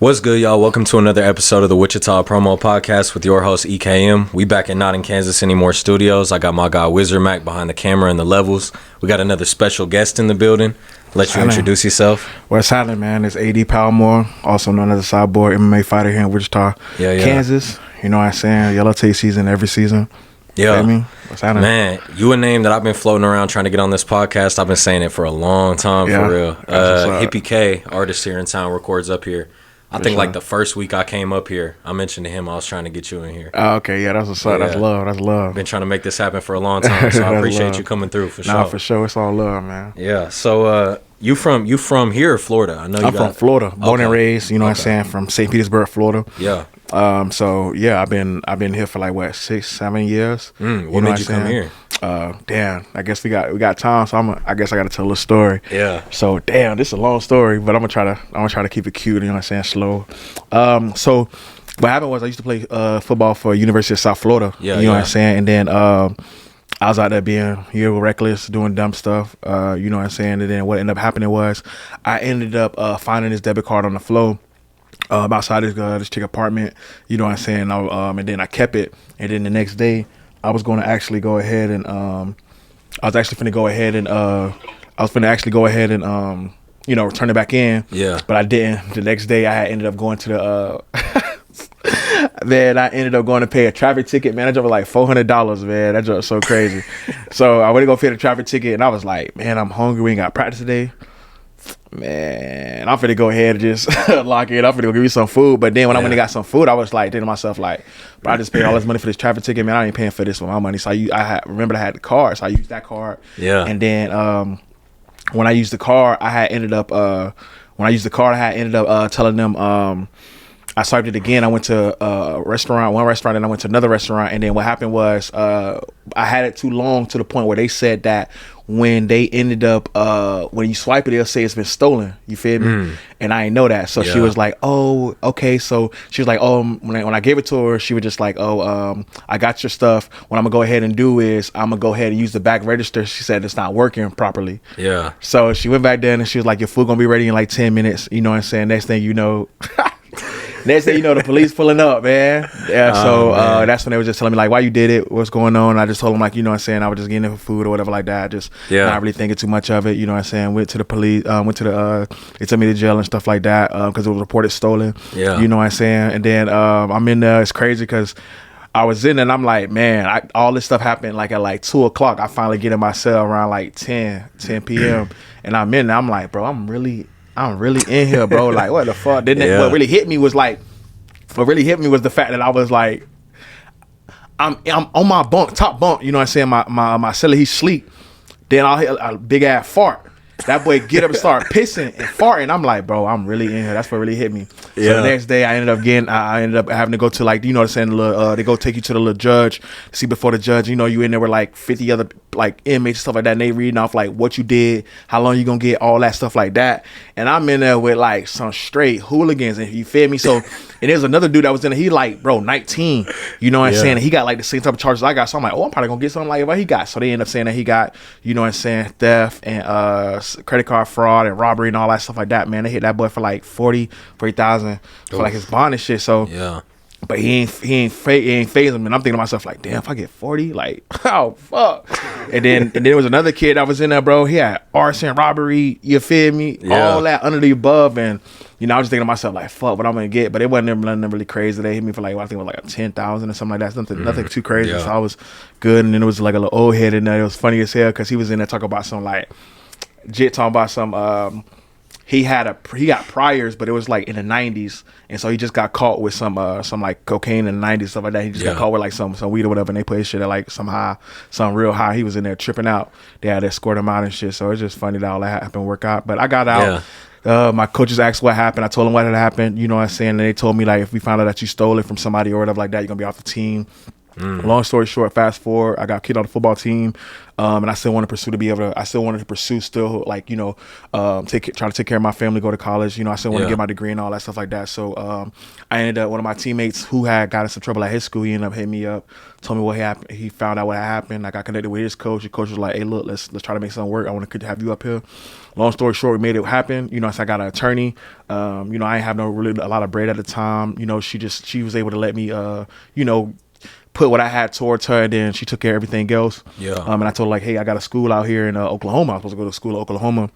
What's good, y'all? Welcome to another episode of the WichitaPromo Podcast with your host, EKM. We back in not in Kansas anymore studios. I got my guy, Wzrd Mac, behind the camera and the levels. We got another special guest in the building. Let you introduce yourself. What's happening, man? It's AD Palmore, also known as a Psyborg MMA fighter here in Wichita, Kansas. You know what I'm saying? Yellow tape season every season. Yeah. What's happening? Man, you a name that I've been floating around trying to get on this podcast. I've been saying it for a long time, for real. Hippie K, artist here in town, records up here. I think like the first week I came up here, I mentioned to him I was trying to get you in here. Oh, okay, yeah, that's what's up. That's love. That's love. Been trying to make this happen for a long time, so I appreciate you coming through for sure. Nah, for sure. It's all love, man. Yeah. So you from here or Florida? I know I'm from Florida, born and raised. You know what I'm saying? From St. Petersburg, Florida. Yeah. So yeah, I've been here for like what 6-7 years. What made you come here? Damn, I guess we got time, so I guess I got to tell a story. Yeah. So damn, this is a long story, but I'm gonna try to keep it cute. You know what I'm saying? Slow. So what happened was I used to play football for University of South Florida. Yeah. You know what I'm saying? And then I was out there being reckless, doing dumb stuff. You know what I'm saying? And then what ended up happening was I ended up finding this debit card on the floor. Outside this chick apartment, you know what I'm saying? And then I kept it. And then the next day, I was going to actually go ahead and return it back in. Yeah. But I didn't. The next day, I had ended up going to the. Man, I ended up going to pay a traffic ticket. Man, that job was like $400. Man, that job was so crazy. So I went to go pay the traffic ticket, and I was like, man, I'm hungry. We ain't got practice today. Man, I'm finna go ahead and just lock it. I'm finna go give you some food. But then when I went and got some food, I was like, thinking to myself, like, bro, I just paid all this money for this traffic ticket, man. I ain't paying for this with my money. So remember I had the card, so I used that card. Yeah. And then when I used the card, I had ended up telling them I swiped it again. I went to one restaurant, and I went to another restaurant. And then what happened was I had it too long to the point where they said that when they ended up, when you swipe it, they'll say it's been stolen. You feel me? And I didn't know that. So she was like, oh, okay. So she was like, oh, when I gave it to her, she was just like, oh, I got your stuff. What I'm going to go ahead and do is I'm going to go ahead and use the back register. She said it's not working properly. Yeah. So she went back there and she was like, your food going to be ready in like 10 minutes. You know what I'm saying? Next thing you know... Next thing you know, the police pulling up, man. Yeah, so that's when they were just telling me, like, why you did it, what's going on. I just told them, like, you know what I'm saying, I was just getting there for food or whatever like that. Just not really thinking too much of it, you know what I'm saying. Went to the police, they took me to jail and stuff like that because it was reported stolen. Yeah. You know what I'm saying. And then I'm in there. It's crazy because I was in there and I'm like, man, all this stuff happened like at like 2 o'clock. I finally get in my cell around like 10 p.m. And I'm in there. I'm like, bro, I'm really in here, bro. Like, what the fuck? What really hit me was the fact that I was like, I'm on my top bunk. You know what I'm saying? My cellar, he's asleep. Then I'll hear a big ass fart. That boy get up and start pissing and farting. I'm like, bro, I'm really in here. That's what really hit me. So the next day, I ended up having to go to, like, you know what I'm saying? They go take you to the little judge. See, before the judge, you know, you in there with like 50 other like inmates and stuff like that. And they reading off like what you did, how long you gonna get, all that stuff like that. And I'm in there with like some straight hooligans, and you feel me? So, and there's another dude that was in there. He like, bro, 19. You know what I'm saying? And he got like the same type of charges I got. So I'm like, oh, I'm probably gonna get something like what he got. So they end up saying that he got, you know what I'm saying, theft and credit card fraud and robbery and all that stuff like that. Man, they hit that boy for like 40,000 for like his bond and shit. So yeah. But he ain't phase him, and I'm thinking to myself like, damn, if I get 40, like, oh fuck. And then there was another kid that was in there, bro. He had arson, robbery, you feel me? All that under the above, and you know, I was just thinking to myself like, fuck, what I'm gonna get. But it wasn't nothing really crazy. They hit me for like, I think it was like 10,000 or something like that. Nothing too crazy. So I was good. And then it was like a little old head in there. It was funny as hell because he was in there talking about some like talking about some he got priors, but it was like in the 90s, and so he just got caught with some like cocaine in the 90s, stuff like that. He just got caught with like some weed or whatever, and they put his shit at like some real high. He was in there tripping out. They had to escort him out and shit. So it's just funny that all that happened work out. But I got out. My coaches asked what happened. I told them what had happened. You know what I'm saying? And they told me like, if we found out that you stole it from somebody or whatever like that, you're gonna be off the team. Long story short, fast forward, I got kicked on the football team, and I still wanted to pursue still like, you know, try to take care of my family, go to college. You know, I still want to get my degree and all that stuff like that. So I ended up, one of my teammates who had got in some trouble at his school, he ended up hitting me up, told me what happened. He found out what happened. I got connected with his coach. The coach was like, hey, look, let's try to make something work. I want to have you up here. Long story short, we made it happen. You know, so I got an attorney. You know, I ain't have a lot of bread at the time. You know, she was able to let me, you know, put what I had towards her, and then she took care of everything else. Yeah. And I told her, like, hey, I got a school out here in Oklahoma. I was supposed to go to school in Oklahoma.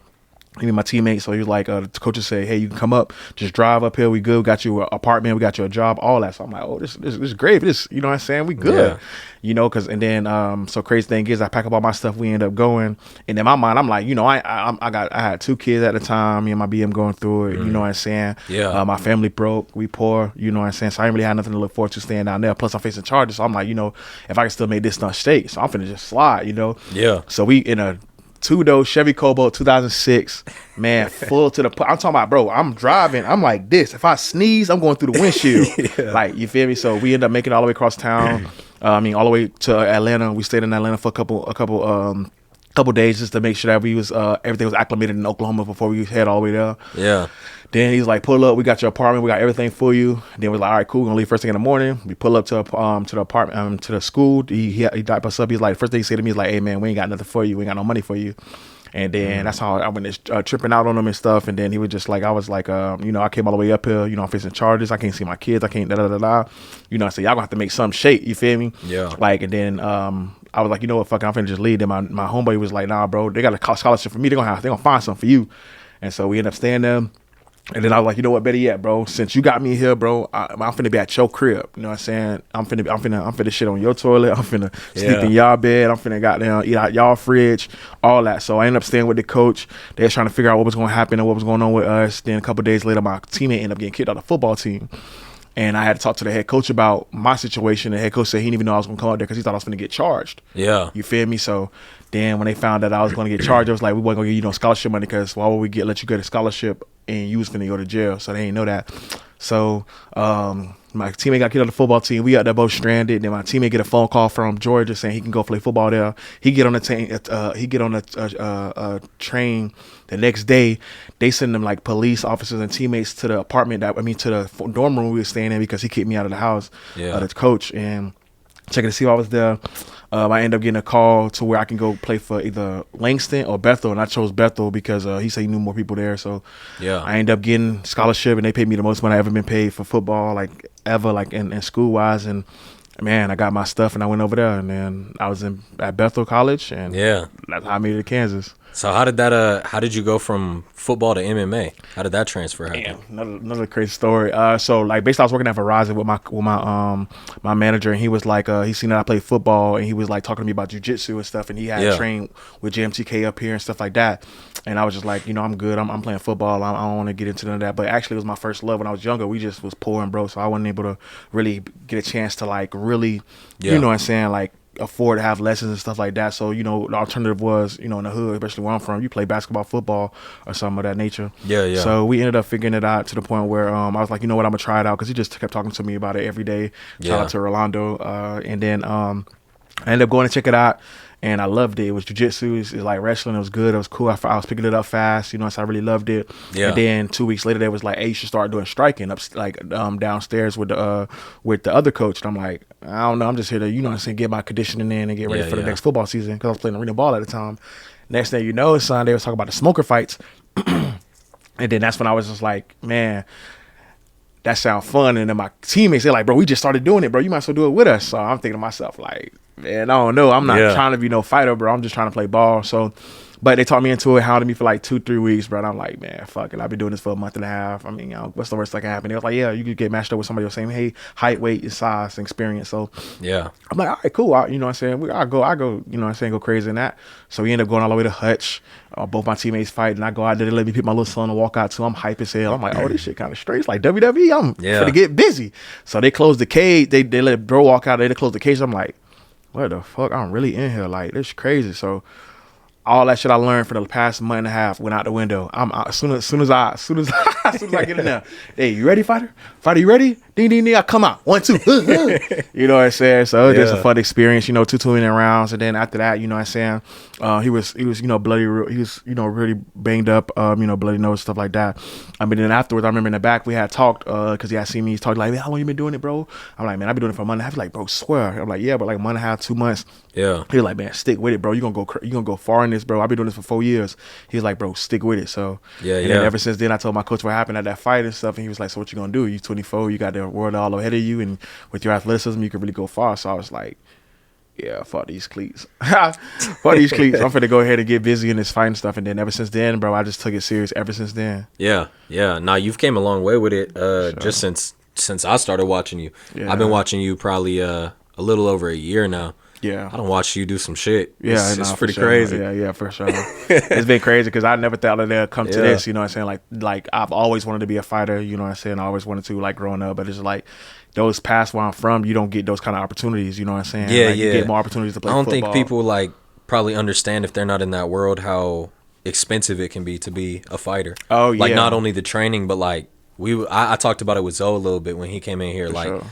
He and my teammate. So he was like, the coaches say, hey, you can come up, just drive up here. We good. We got you an apartment. We got you a job, all that. So I'm like, oh, this is great. This, you know what I'm saying? We good. Yeah. You know, and then, so crazy thing is I pack up all my stuff. We end up going. And in my mind, I'm like, you know, I had 2 kids at the time. Me and my BM going through it. You know what I'm saying? Yeah. My family broke. We poor. You know what I'm saying? So I didn't really have nothing to look forward to staying down there. Plus I'm facing charges. So I'm like, you know, if I can still make this stuff straight, so I'm finna just slide, you know? Yeah. So we in a 2-door Chevy Cobalt 2006, man, full to the I'm talking about, bro, I'm driving, I'm like this. If I sneeze, I'm going through the windshield. Yeah. Like, you feel me? So we end up making it all the way across town. All the way to Atlanta. We stayed in Atlanta for a couple days just to make sure that we was everything was acclimated in Oklahoma before we head all the way there. Yeah. Then he's like, pull up, we got your apartment, we got everything for you. Then we're like, all right, cool, we're gonna leave first thing in the morning. We pull up to the apartment, to the school. He dialed us up. He's like, first thing he said to me is like, hey man, we ain't got nothing for you, we ain't got no money for you. And then that's how I went tripping out on him and stuff. And then he was just like, I was like, you know, I came all the way up here, you know, I'm facing charges. I can't see my kids. I can't da-da-da-da. You know, I said, y'all gonna have to make some shake. You feel me? Yeah. Like, and then I was like, you know what, fuck, I'm finna just leave. Then my homeboy was like, nah, bro, they got a scholarship for me. They're gonna find something for you. And so we ended up staying there. And then I was like, you know what, better yet, bro, since you got me here, bro, I'm finna be at your crib. You know what I'm saying? I'm finna shit on your toilet. I'm finna sleep in y'all bed. I'm finna goddamn eat out y'all fridge, all that. So I ended up staying with the coach. They was trying to figure out what was gonna happen and what was going on with us. Then a couple of days later, my teammate ended up getting kicked out of the football team. And I had to talk to the head coach about my situation. The head coach said he didn't even know I was going to come out there because he thought I was going to get charged. Yeah. You feel me? So then when they found that I was going to get charged, it was like, we weren't going to give you no scholarship money because why would we let you get a scholarship and you was going to go to jail? So they didn't know that. So my teammate got kicked out of the football team. We out there both stranded. Then my teammate get a phone call from Georgia saying he can go play football there. He get on the train the next day. They send them like police officers and teammates to the apartment to the dorm room we were staying in because he kicked me out of the house. Yeah. The coach, and checking to see if I was there. I ended up getting a call to where I can go play for either Langston or Bethel, and I chose Bethel because he said he knew more people there. So yeah, I ended up getting scholarship, and they paid me the most money I ever been paid for football, like ever, like in school wise. And man, I got my stuff and I went over there, and then I was at Bethel College, and yeah, that's how I made it to Kansas. So how did you go from football to MMA? How did that transfer happen? Damn, another crazy story. So like basically I was working at Verizon with my manager, and he was like, he seen that I played football, and he was like talking to me about jiu-jitsu and stuff, and he had trained with JMTK up here and stuff like that. And I was just like, I'm good. I'm playing football. I don't want to get into none of that. But actually it was my first love when I was younger. We just was poor and broke, so I wasn't able to really get a chance to like really, you know what I'm saying, like afford to have lessons and stuff like that. So the alternative was in the hood, especially where I'm from, you play basketball, football, or something of that nature. Yeah. So we ended up figuring it out to the point where I was like, you know what, I'm gonna try it out, because he just kept talking to me about it every day. Shout out to Rolando. And then I ended up going to check it out, and I loved it. It was jiu-jitsu. It's like wrestling. It was good. It was cool. I was picking it up fast, so I really loved it. Yeah. And then 2 weeks later, they was like, hey, you should start doing striking up downstairs with the other coach. And I'm like, I don't know. I'm just here to, get my conditioning in and get ready for the next football season, because I was playing arena ball at the time. Next thing you know, son, they was talking about the smoker fights. And then that's when I was just like, man, that sounds fun. And then my teammates, they're like, bro, we just started doing it, bro. You might as well do it with us. So I'm thinking to myself, like, man, I don't know. I'm not trying to be no fighter, bro. I'm just trying to play ball. So, but they taught me into it, hounded me for like 2-3 weeks, bro. And I'm like, man, fuck it. I've been doing this for a month and a half. I mean, what's the worst that can happen? They was like, yeah, you could get matched up with somebody else, same height, weight, size, and experience. So yeah, I'm like, all right, cool. You know what I'm saying? I go, you know what I'm saying, go crazy in that. So we ended up going all the way to Hutch. Both my teammates fight, and I go out there. They let me pick my little son and walk out too. I'm hype as hell. I'm like, oh, this shit kind of straight. It's like WWE. I'm gonna get busy. So they closed the cage. They let bro walk out. They closed the cage. I'm like, what the fuck? I'm really in here. Like, this is crazy. So all that shit I learned for the past month and a half went out the window. I'm as soon as I get in there. Hey, you ready, fighter? Fighter, you ready? ding, ding, ding, I come out. 1, 2. You know what I'm saying? So it was just a fun experience, 2 inning rounds. And then after that, you know what I'm saying? He was, bloody, he was, really banged up, bloody nose, stuff like that. I mean, then afterwards, I remember in the back, we had talked, because he had seen me, he's talking like, man, how long you been doing it, bro? I'm like, man, I've been doing it for a month and a half. He's like, bro, swear. I'm like, yeah, but like a month and a half, 2 months. Yeah. He was like, man, stick with it, bro. You're going to go far in this, bro. I've been doing this for 4 years. He was like, bro, stick with it. So, and then ever since then, I told my coach what happened at that fight and stuff. And he was like, so what you going to do? You 24, you got the world all ahead of you. And with your athleticism, you can really go far. So I was like, yeah, fuck these cleats. Fuck these cleats. I'm finna go ahead and get busy in this fighting stuff. And then ever since then, bro, I just took it serious ever since then. Yeah. Nah, you've came a long way with it just since I started watching you. Yeah. I've been watching you probably a little over a year now. Yeah, I don't watch you do some shit. Yeah, it's pretty crazy. Yeah, for sure. It's been crazy because I never thought that come to this. You know what I'm saying? Like I've always wanted to be a fighter. You know what I'm saying? I always wanted to, like, growing up. But it's like those past where I'm from, you don't get those kind of opportunities. You know what I'm saying? Yeah, You get more opportunities to play football. I don't think people like probably understand if they're not in that world how expensive it can be to be a fighter. Oh yeah. Like not only the training, but like I talked about it with Zoe a little bit when he came in here. For like sure.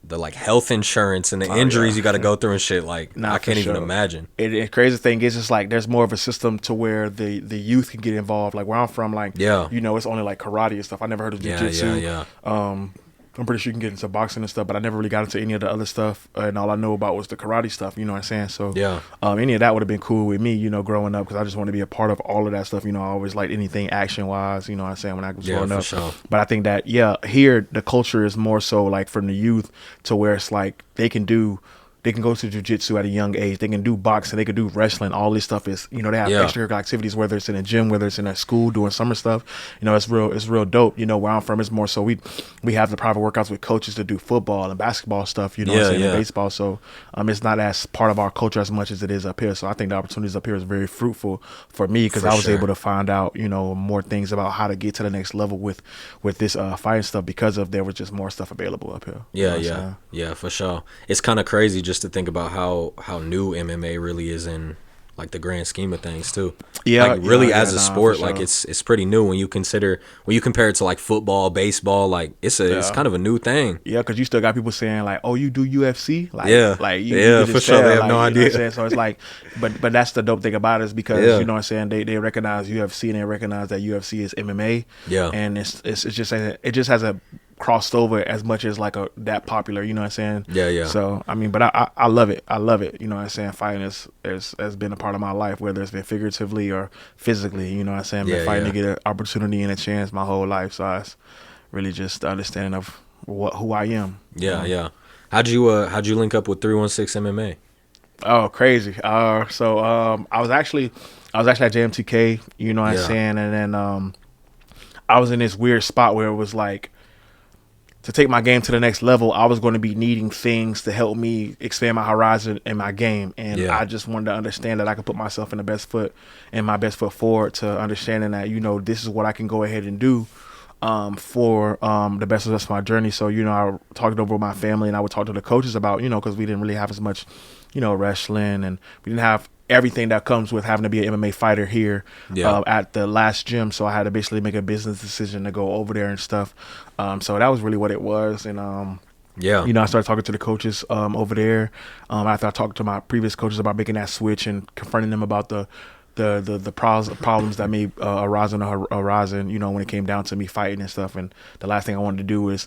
The like health insurance and the injuries you got to go through and shit. Like I can't even imagine. The crazy thing is, it's like there's more of a system to where the youth can get involved. Like where I'm from, like it's only like karate and stuff. I never heard of jiu-jitsu. Yeah. I'm pretty sure you can get into boxing and stuff, but I never really got into any of the other stuff. And all I know about was the karate stuff, you know what I'm saying? So any of that would have been cool with me, growing up, because I just want to be a part of all of that stuff. I always liked anything action-wise, you know what I'm saying, when I was growing up. Sure. But I think that, here, the culture is more so like from the youth to where it's like they can go to jiu-jitsu at a young age. They can do boxing. They can do wrestling. All this stuff is, they have extracurricular activities, whether it's in a gym, whether it's in a school doing summer stuff. It's real dope. Where I'm from, it's more so we have the private workouts with coaches to do football and basketball stuff, and baseball. So it's not as part of our culture as much as it is up here. So I think the opportunities up here is very fruitful for me because I was able to find out, more things about how to get to the next level with this fighting stuff because there was just more stuff available up here. Yeah, for sure. It's kind of crazy just to think about how new MMA really is in like the grand scheme of things too. Like really as a sport, like it's pretty new when you compare it to like football, baseball, like it's kind of a new thing. Yeah, because you still got people saying like, oh, you do UFC? Like, you for sure. They have no idea. So it's like, but that's the dope thing about it is because you know what I'm saying, they recognize UFC and they recognize that UFC is MMA. Yeah, and it just has a crossed over as much as like that popular, you know what I'm saying? Yeah. So I mean, but I love it. I love it. You know what I'm saying? Fighting has been a part of my life, whether it's been figuratively or physically. You know what I'm saying? Been fighting to get an opportunity and a chance my whole life. So it's really just the understanding of who I am. Yeah. How'd you link up with 316 MMA? Oh, crazy. So I was actually at JMTK. You know what I'm saying? And then I was in this weird spot where it was like, to take my game to the next level, I was going to be needing things to help me expand my horizon in my game. And I just wanted to understand that I could put myself in my best foot forward to understanding that, this is what I can go ahead and do for the best of my journey. So, I talked over with my family and I would talk to the coaches about, because we didn't really have as much, wrestling, and we didn't have everything that comes with having to be an MMA fighter here at the last gym. So I had to basically make a business decision to go over there and stuff. So that was really what it was. And, I started talking to the coaches over there after I talked to my previous coaches about making that switch and confronting them about the problems that may arise on the horizon, when it came down to me fighting and stuff. And the last thing I wanted to do is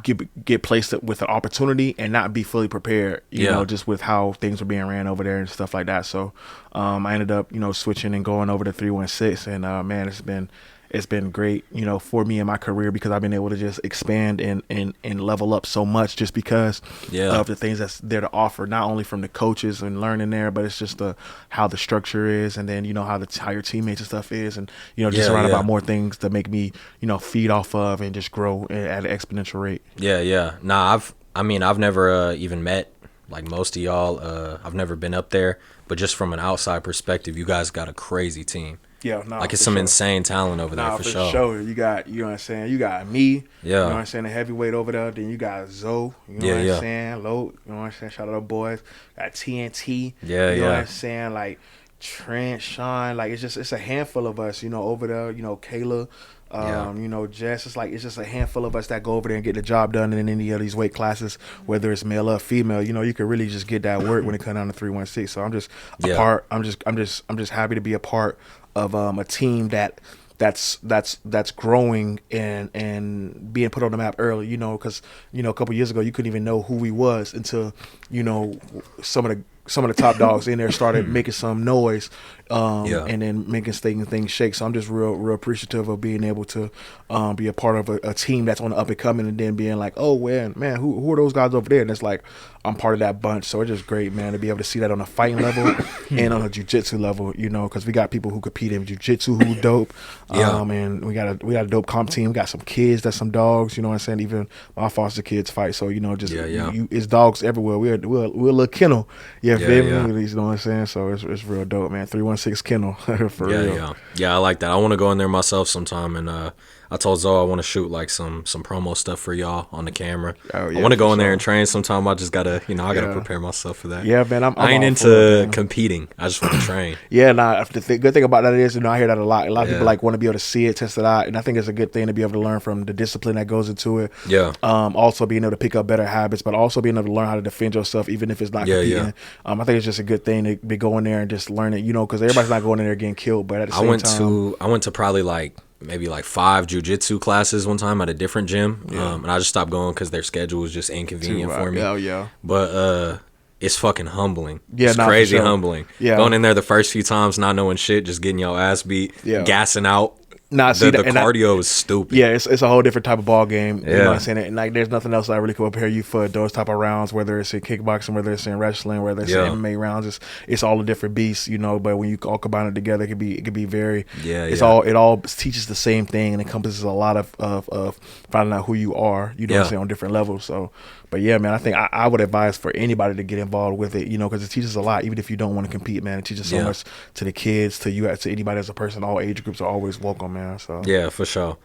get placed with an opportunity and not be fully prepared, you know, just with how things were being ran over there and stuff like that. So I ended up, switching and going over to 316, and man, it's been great, for me in my career, because I've been able to just expand and level up so much just because of the things that's there to offer, not only from the coaches and learning there, but it's just how the structure is, and then, how your teammates and stuff is, and, just around about more things to make me, feed off of and just grow at an exponential rate. Yeah. Nah, I've never even met like most of y'all. I've never been up there, but just from an outside perspective, you guys got a crazy team. Yeah, no, like it's some insane talent over there for sure. You got, you know what I'm saying, you got me, you know what I'm saying, the heavyweight over there. Then you got Zoe, you know what I'm saying, Low, you know what I'm saying, shout out to the boys. Got TNT, you know what I'm saying, like Trent, Sean, like it's a handful of us, over there. Kayla, You know, just it's just a handful of us that go over there and get the job done in any of these weight classes, whether it's male or female. You know, you can really just get that work when it comes down to 316. So I'm just a part. I'm just happy to be a part of a team that's growing and being put on the map early. You know, because a couple years ago you couldn't even know who we was until some of the top dogs in there started making some noise, and then making things shake. So I'm just real appreciative of being able to be a part of a team that's on the up and coming, and then being like, oh man, who are those guys over there? And it's like I'm part of that bunch. So it's just great, man, to be able to see that on a fighting level and on a jiu-jitsu level. You know, because we got people who compete in jiu-jitsu who dope, and we got a dope comp team. We got some kids that's some dogs. You know what I'm saying? Even my foster kids fight. So it's dogs everywhere. We're a little kennel. You know what I'm saying? So it's real dope, man. 316 kennel for real. Yeah, I like that. I want to go in there myself sometime, and I told Zoe I want to shoot like some promo stuff for y'all on the cammer. I want to go in there and train sometime. I just gotta gotta prepare myself for that. Yeah, man. I ain't into competing. I just want to train. The good thing about that is, I hear that a lot. A lot of people want to be able to see it, test it out, and I think it's a good thing to be able to learn from the discipline that goes into it. Yeah. Also being able to pick up better habits, but also being able to learn how to defend yourself, even if it's not competing. I think it's just a good thing to be going there and just learn it. Because everybody's not going in there getting killed, but at the same time, I went to probably maybe 5 jiu-jitsu classes one time at a different gym, and I just stopped going because their schedule was just inconvenient for me. But it's fucking humbling. It's crazy humbling. Going in there the first few times, not knowing shit, just getting your ass beat, gassing out. The cardio is stupid. Yeah, it's a whole different type of ball game. You know what I'm saying? And there's nothing else that really can prepare you for those type of rounds, whether it's in kickboxing, whether it's in wrestling, whether it's in MMA rounds. It's all a different beast, but when you all combine it together, it could be very. It all teaches the same thing and encompasses a lot of finding out who you are. You know what I'm saying, on different levels. So. But yeah, man, I think I would advise for anybody to get involved with it, because it teaches a lot. Even if you don't want to compete, man, it teaches so much to the kids, to you, to anybody as a person. All age groups are always welcome, man. So yeah, for sure.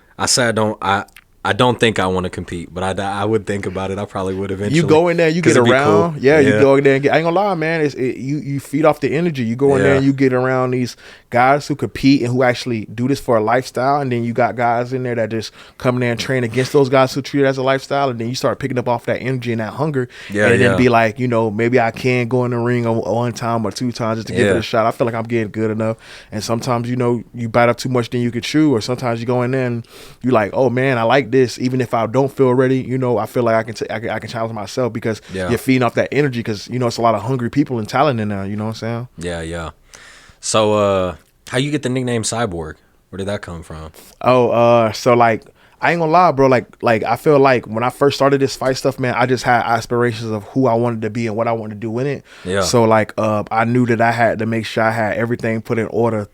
I don't think I want to compete, but I would think about it. I probably would eventually. You go in there, you get around. Cool. You go in there and I ain't gonna lie, man. You feed off the energy. You go in there and you get around these guys who compete and who actually do this for a lifestyle, and then you got guys in there that just come in there and train against those guys who treat it as a lifestyle, and then you start picking up off that energy and that hunger, and then be like, maybe I can go in the ring one time or 2 times just to give it a shot. I feel like I'm getting good enough, and sometimes you bite up too much than you could chew, or sometimes you go in there and you like, oh man, I like this, even if I don't feel ready. I feel like I can challenge myself because you're feeding off that energy, because it's a lot of hungry people and talent in there. You know what I'm saying? Yeah. So how you get the nickname Psyborg? Where did that come from? So I ain't gonna lie, bro. Like I feel like when I first started this fight stuff, man, I just had aspirations of who I wanted to be and what I wanted to do in it. Yeah. So I knew that I had to make sure I had everything put in order,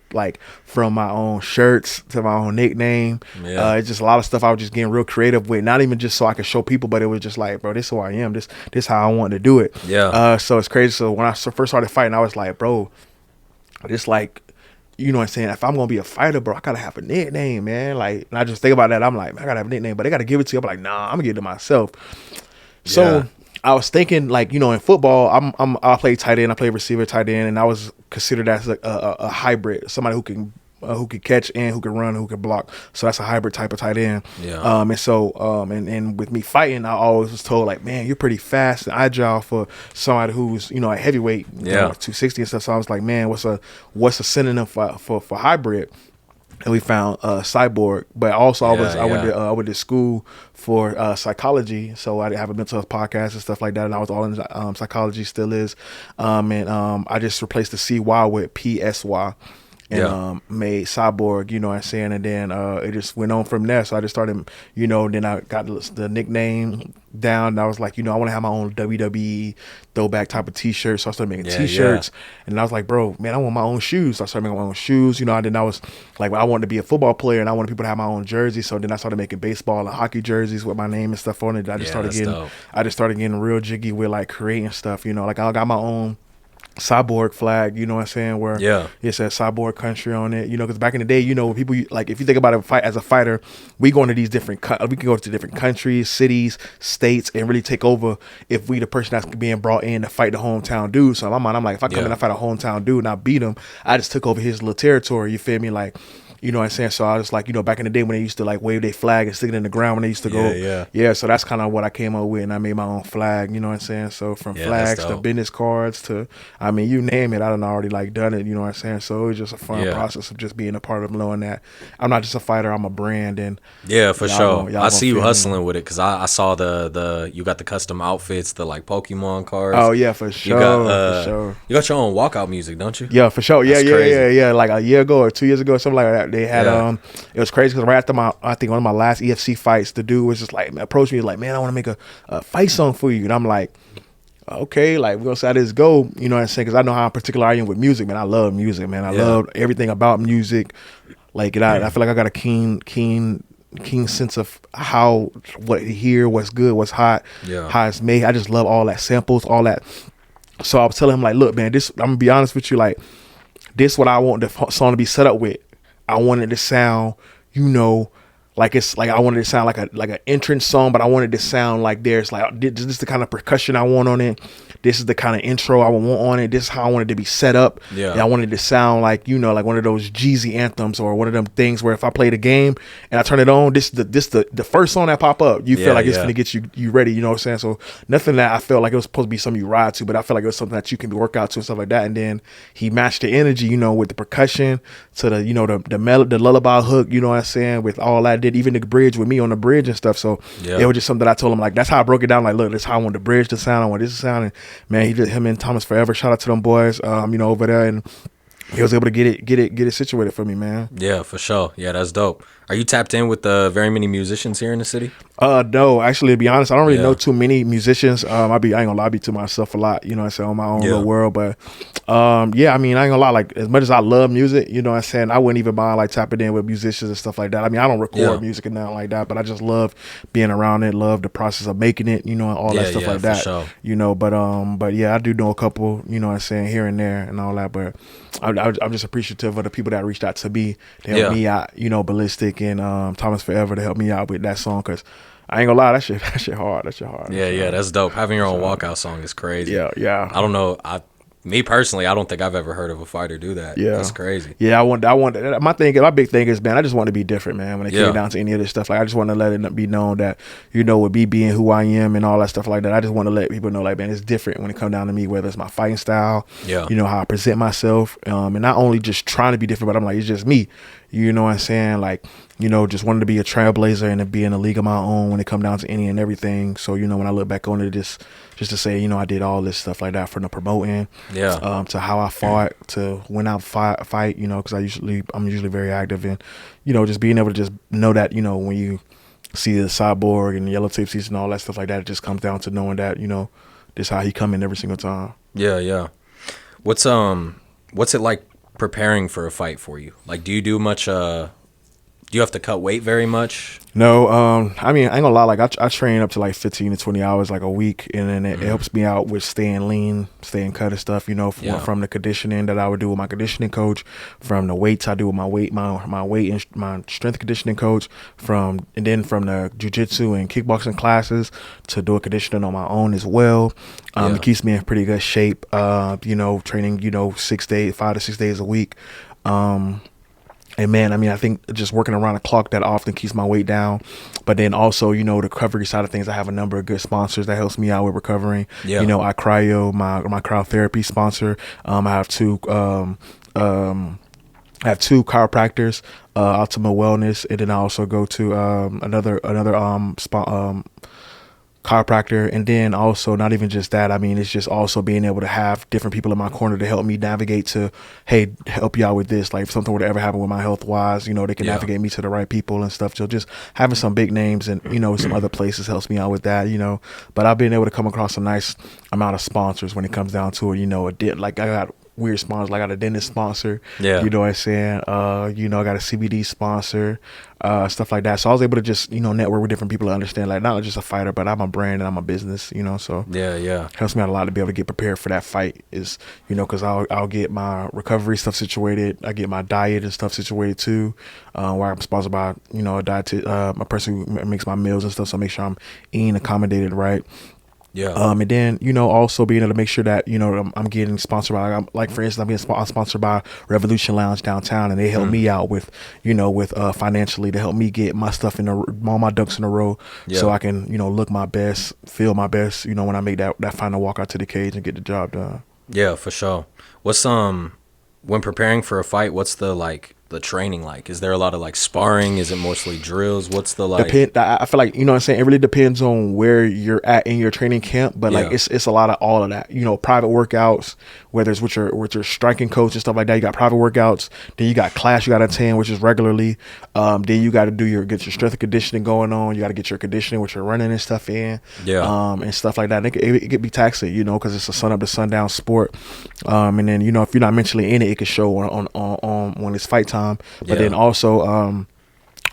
from my own shirts to my own nickname. Yeah. It's just a lot of stuff I was just getting real creative with. Not even just so I could show people, but it was just like, bro, this is who I am. This how I wanted to do it. Yeah. So it's crazy. So when I first started fighting, I was like, bro, just you know what I'm saying? If I'm gonna be a fighter, bro, I gotta have a nickname, man. And I just think about that. I'm like, man, I gotta have a nickname, but they gotta give it to you. I'm like, nah, I'm gonna give it to myself. So I was thinking, in football, I play tight end, I play receiver, tight end, and I was considered as a hybrid, somebody who can catch and who can run, who can block. So that's a hybrid type of tight end. Yeah. And with me fighting, I always was told, man, you're pretty fast and agile for somebody who's a heavyweight, 260 and stuff. So I was like, man, what's a synonym for hybrid? And we found Psyborg, but also I went to school for psychology, so I have a mental health podcast and stuff like that, and I was all in psychology, still is, and I just replaced the CY with PSY. And made Psyborg, you know what I'm saying? And then it just went on from there. So I just started, then I got the nickname down. And I was like, I want to have my own WWE throwback type of T-shirt. So I started making T-shirts. And I was like, bro, man, I want my own shoes. So I started making my own shoes. And then I was like, I wanted to be a football player and I wanted people to have my own jersey. So then I started making baseball and hockey jerseys with my name and stuff on it. I just started getting real jiggy with creating stuff, I got my own Psyborg flag, you know what I'm saying, where it says Psyborg country on it, because back in the day, people, if you think about it, as a fighter, we go into these we can go to different countries, cities, states, and really take over if we the person that's being brought in to fight the hometown dude. So in my mind, I'm like, if I come in and fight a hometown dude and I beat him, I just took over his little territory, you feel me? You know what I'm saying? So I was like, back in the day when they used to like wave their flag and stick it in the ground when they used to go. Yeah. So that's kind of what I came up with, and I made my own flag. You know what I'm saying? So from flags to business cards to, I mean, you name it, I done already like done it. You know what I'm saying? So it was just a fun process of just being a part of knowing that I'm not just a fighter, I'm a brand. And for sure. I see you hustling with it because I saw the you got the custom outfits, the like Pokemon cards. Oh yeah, for sure. You got your own walkout music, don't you? Yeah, for sure. Yeah. Like a year ago or 2 years ago, or something like that. They had it was crazy because right after I think one of my last EFC fights, the dude was just like approached me like, man, I want to make a fight song for you, and I'm like, okay, like we're gonna see how this go. You know what I'm saying? Because I know how particular I am with music, man. I love music, man. I love everything about music. Like I feel like I got a keen sense of what to hear, what's good, what's hot, how it's made. I just love all that samples, all that. So I was telling him like, look, man, I'm gonna be honest with you, like this what I want the song to be set up with. I wanted to sound, like it's like I wanted it to sound like an entrance song, but I wanted it to sound like there's like this is the kind of percussion I want on it. This is the kind of intro I want on it. This is how I wanted it to be set up. Yeah. And I wanted it to sound like, like one of those Jeezy anthems or one of them things where if I play the game and I turn it on, this the first song that pop up, you feel like it's gonna get you ready, you know what I'm saying? So nothing that I felt like it was supposed to be something you ride to, but I felt like it was something that you can work out to and stuff like that. And then he matched the energy, with the percussion to the, the lullaby hook, you know what I'm saying, with all that. Did even the bridge with me on the bridge and stuff. So it was just something that I told him, like, that's how I broke it down. Like, look, that's how I want the bridge to sound. I want this to sound. And man, him and Thomas Forever, shout out to them boys, over there, and he was able to get it situated for me, man. Yeah, for sure. Yeah, that's dope. Are you tapped in with very many musicians here in the city? No, actually, to be honest, I don't really know too many musicians. I ain't gonna lie, I be to myself a lot, I say, on my own little world. But I mean, I ain't gonna lie, like as much as I love music, you know what I'm saying, I wouldn't even mind like tapping in with musicians and stuff like that. I mean, I don't record music and nothing like that, but I just love being around it, love the process of making it, and all that stuff like that. Sure. But yeah, I do know a couple, you know what I'm saying, here and there and all that. But I'm just appreciative of the people that reached out to me to help me out, Ballistic and Thomas Forever to help me out with that song, because I ain't gonna lie, that shit hard. That shit hard. Yeah, that's dope. Having your own walkout song is crazy. Yeah. I don't know. Me personally, I don't think I've ever heard of a fighter do that. Yeah, that's crazy. Yeah, my big thing is, man, I just want to be different, man. When it came down to any of this stuff, like I just want to let it be known that, with me being who I am and all that stuff like that, I just want to let people know, like, man, it's different when it comes down to me, whether it's my fighting style, how I present myself, and not only just trying to be different, but I'm like, it's just me. You know what I'm saying? Like, just wanted to be a trailblazer and to be in a league of my own when it come down to any and everything. So, when I look back on it, just to say, I did all this stuff like that, from the promoting, to how I fought, to when I fight, because I'm usually very active, and, just being able to just know that, when you see the Psyborg and the yellow tape seats and all that stuff like that, it just comes down to knowing that, this how he come in every single time. Yeah. What's it like preparing for a fight for you? Like, do you do much do you have to cut weight very much? No, I mean, I ain't gonna lie, like I train up to like 15 to 20 hours like a week, and then it helps me out with staying lean, staying cut and stuff, from the conditioning that I would do with my conditioning coach, from the weights I do with my weight and my strength conditioning coach, and then from the jiu-jitsu and kickboxing classes to do a conditioning on my own as well. It keeps me in pretty good shape, training, 5 to 6 days a week. And man, I mean, I think just working around the clock that often keeps my weight down. But then also, the recovery side of things, I have a number of good sponsors that helps me out with recovering. I cryo, my cryotherapy sponsor. I have two chiropractors, Ultima Wellness, and then I also go to another chiropractor. And then also, not even just that, I mean, it's just also being able to have different people in my corner to help me navigate to, hey, help you out with this, like if something were to ever happen with my health wise, they can navigate me to the right people and stuff. So just having some big names and some other places helps me out with that, but I've been able to come across a nice amount of sponsors when it comes down to it. Like I got weird sponsors, like I got a dentist sponsor, you know what I'm saying, I got a CBD sponsor, stuff like that. So I was able to just network with different people to understand, like, not just a fighter, but I'm a brand and I'm a business, so helps me out a lot to be able to get prepared for that fight, is because I'll get my recovery stuff situated, I get my diet and stuff situated too, where I'm sponsored by a person who makes my meals and stuff, so I make sure I'm eating accommodated right. Yeah. And then, also being able to make sure that, I'm getting sponsored by, like for instance, I'm getting sponsored by Revolution Lounge downtown, and they help me out with, with financially to help me get my stuff all my ducks in a row, so I can, look my best, feel my best, when I make that final walk out to the cage and get the job done. Yeah, for sure. What's when preparing for a fight, what's the training like? Is there a lot of like sparring? Is it mostly drills? What's the like? I feel like, what I'm saying, it really depends on where you're at in your training camp, but like it's a lot of all of that. Private workouts, whether it's with your striking coach and stuff like that. You got private workouts, then you got class you got to attend, which is regularly. Then you got to get your strength and conditioning going on. You got to get your conditioning, with your running and stuff in, and stuff like that. It could be taxing, because it's a sun up to sundown sport. And then if you're not mentally in it, it could show on when it's fight time. But then also,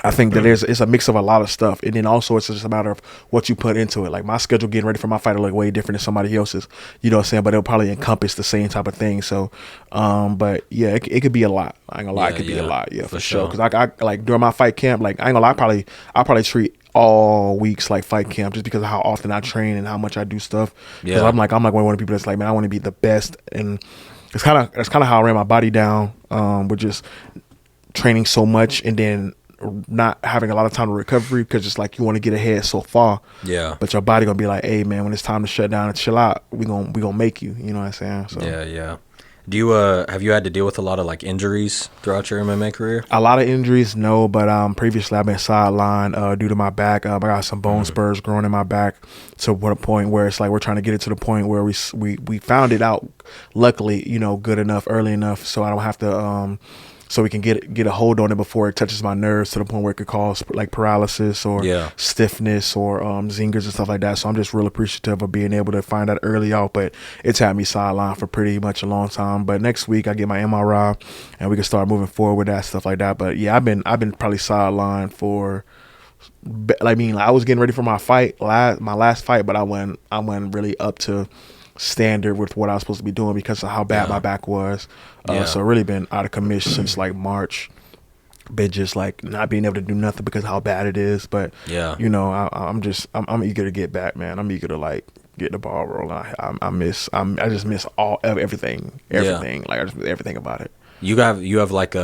I think that it's a mix of a lot of stuff, and then also it's just a matter of what you put into it. Like my schedule getting ready for my fight will look way different than somebody else's, you know what I'm saying? But it'll probably encompass the same type of thing. So, but yeah, it could be a lot. I ain't gonna lie, it could be a lot, for sure. Because I like during my fight camp, like I ain't gonna lie, I probably treat all weeks like fight camp, just because of how often I train and how much I do stuff. Because I'm like one of the people that's like, man, I want to be the best, and that's kind of how I ran my body down, with just training so much and then not having a lot of time to recovery, because it's like you want to get ahead so far, but your body gonna be like, hey man, when it's time to shut down and chill out, we gonna make you, you know what I'm saying? So do you have you had to deal with a lot of like injuries throughout your MMA career? A lot of injuries, no, but previously I've been sidelined due to my back. I got some bone spurs growing in my back to what a point where it's like we're trying to get it to the point where we found it out, luckily, good enough, early enough, so I don't have to so we can get a hold on it before it touches my nerves to the point where it could cause like paralysis or stiffness or zingers and stuff like that. So I'm just real appreciative of being able to find that early out. But it's had me sidelined for pretty much a long time. But next week I get my MRI and we can start moving forward with that stuff like that. But yeah, I've been probably sidelined for. I was getting ready for my fight, my last fight, but I went really up to standard with what I was supposed to be doing because of how bad my back was. So really been out of commission since like March. Been just like not being able to do nothing because of how bad it is. But I'm eager to get back, man. I'm eager to like get the ball rolling. I just miss everything. Like I just miss everything about it. You have like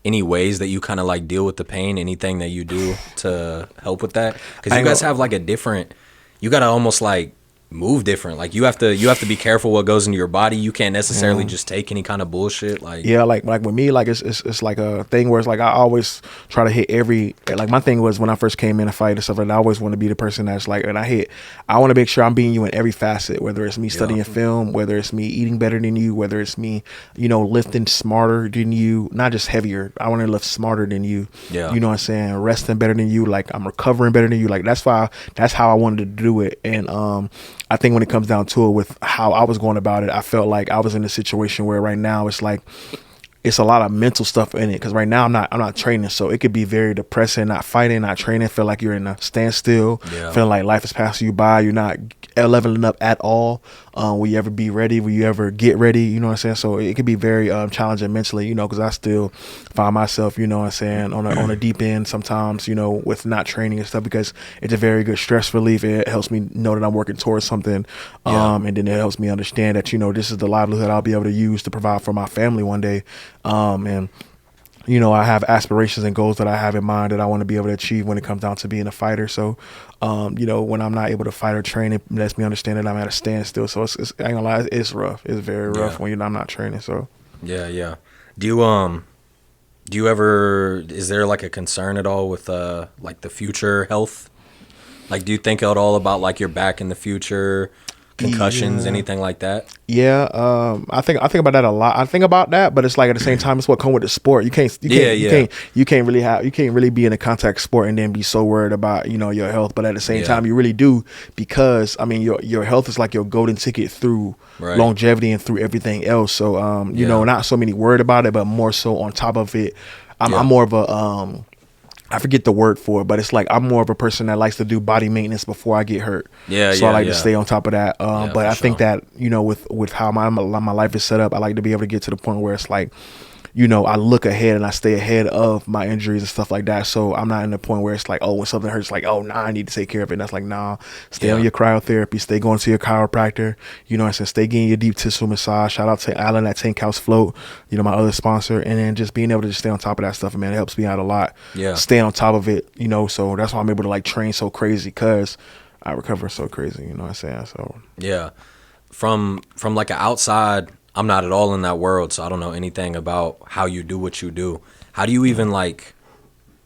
any ways that you kind of like deal with the pain? Anything that you do to help with that? Because you guys have like you gotta almost like move different. Like you have to be careful what goes into your body. You can't necessarily just take any kind of bullshit. Like like with me, like it's like a thing where it's like I always try to hit like my thing was when I first came in a fight and stuff like that, I always want to be the person that's like, and I want to make sure I'm beating you in every facet, whether it's me studying film, whether it's me eating better than you, whether it's me, lifting smarter than you, not just heavier. I want to lift smarter than you. You know what I'm saying? Resting better than you, like I'm recovering better than you. Like that's how I wanted to do it. And I think when it comes down to it, with how I was going about it, I felt like I was in a situation where right now it's like it's a lot of mental stuff in it, because right now I'm not training, so it could be very depressing. Not fighting, not training, feel like you're in a standstill, feeling like life is passing you by. You're not leveling up at all. Will you ever be ready? Will you ever get ready? You know what I'm saying? So it could be very challenging mentally, because I still find myself, you know what I'm saying, on a deep end sometimes, with not training and stuff, because it's a very good stress relief. It helps me know that I'm working towards something, and then it helps me understand that this is the livelihood I'll be able to use to provide for my family one day. And I have aspirations and goals that I have in mind that I want to be able to achieve when it comes down to being a fighter. So, when I'm not able to fight or train, it lets me understand that I'm at a standstill. So it's I ain't gonna lie, it's rough. It's very rough when I'm not training. So yeah. Do you ever, is there like a concern at all with like the future health? Like, do you think at all about like your back in the future? Concussions, anything like that? I think about that a lot. I think about that, but it's like at the same time, it's what comes with the sport. You can't really be in a contact sport and then be so worried about your health. But at the same time, you really do, because your health is like your golden ticket through longevity and through everything else. So not so many worried about it, but more so on top of it. I'm more of a I forget the word for it, but it's like I'm more of a person that likes to do body maintenance before I get hurt. So I like to stay on top of that. But I think that with how my life is set up, I like to be able to get to the point where it's like, I look ahead and I stay ahead of my injuries and stuff like that. So I'm not in the point where it's like, oh, when something hurts, like, oh, nah, I need to take care of it. And that's like, nah, stay on your cryotherapy, stay going to your chiropractor, I said, stay getting your deep tissue massage. Shout out to Alan at Tank House Float, my other sponsor. And then just being able to just stay on top of that stuff, man, it helps me out a lot. Yeah. Stay on top of it, so that's why I'm able to like train so crazy, because I recover so crazy, what I'm saying? So yeah. From like an outside, I'm not at all in that world, so I don't know anything about how you do what you do. How do you even like